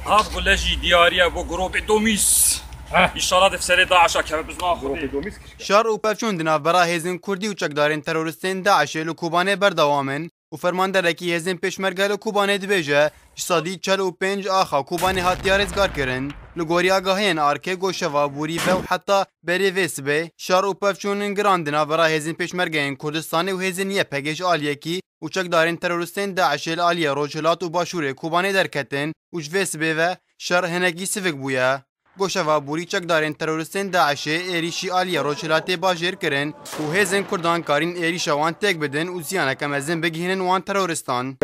هاف قلجي دياريا بو جروب دوميس ان شاء الله دفسري داعش كيف بزنا خدي شر و پفچون دناف برا هزین کردی و چکدارین تروریستین داعش لو کوبانه بردوامن و فرماندرکی هزین پشمرگه لو کوبانه دبیجه صدی 45 آخا کوبانه هاتیار ازگار کرن لگوری آگاهین آرکه گوشوا بوری به و حتی بری ویسبه شر و پفچون گراندنا برا هزین پشمرگه کردستان و هزین یه پگش آلیکی و چکدارین تروریستین داعش آلیه روجلات و باشور کوبانه درکتن و جویسبه و شر هنگی سفک بویا گوشوا بوری چکدارین تروریستین داعش ایریشی آلیا روچلاتی باجر کرن و هزین کردان کارین ایریشا وان تک بدن و زیانه کم ازن بگیهنن وان تروریستان.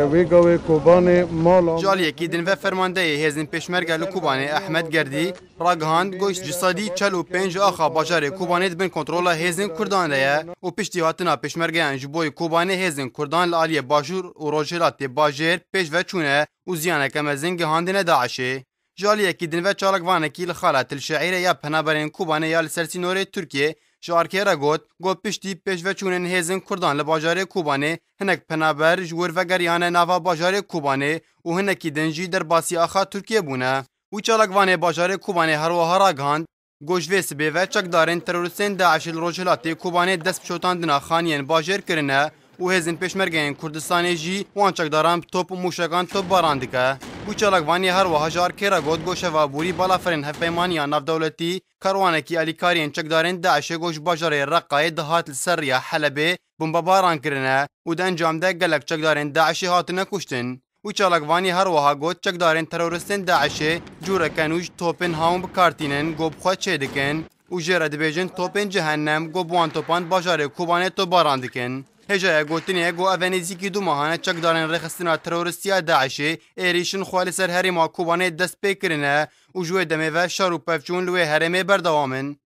جالیه کی دن و فرمانده هزین پشمرگه لکوبانه احمد گردی راگهاند گوش جسادی 45 آخا باجر کوبانه بن کنترل هزین کردان لیا و پشتی هاتنا پشمرگه انجبوی کوبانه هزین کردان لالیه باجور و روچلاتی باجر پیش و چونه و زیانه کم ازن گهاندن داعشه. جالیه کی دن و چالک وانکی لخالت الشعیره یا پنابرین کوبانه یا لسرسینور ترکیه شارکه را گوت پشتی پیش و چونن هزین کردان لباجار کوبانه هنک پنابر جور و گریانه ناوا باجار کوبانه و هنکی دنجی در باسی آخا ترکیه بونه و چالک وانه باجار کوبانه هر و هر گاند گوشویس به و چکدارین تروریستین داعش الروجلاتی کوبانه دست بشوتاندنا خانیان باجر کرنه و هزین پشمرگین کردستانی جی وان چکداران توپ و موشگان توپ باراندکه و چالکوانی هر و هجار کرا گود گوشه و بوری بالافرین هفپیمانی ناف دولتی کاروانکی الیکارین چکدارین داعش گوش باجار رقای دهات السریا حلبه بمب باران کرنه و د انجام ده گلک چکدارین داعش هاتنه کشتن و چالکوانی هر و گود چکدارین تروریستین داعش جوره کنوش توپن هاون بکارتینن گوب خود چه دکن و جره دبیجن توپن جهنم گوب وان توپان باجار کوبانه تو باراندکن هجای گوتنی گو اونیزی کی دو ماهانه چکدارن رخصتنا تروریستیا داعش ایریشن خوالی سر هریما کوبانه دست پیکرنه و جوی دمه و شروع پفچون لوی هرمه بردوامن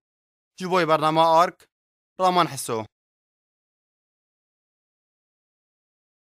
جبوی برنامه آرک رامان حسو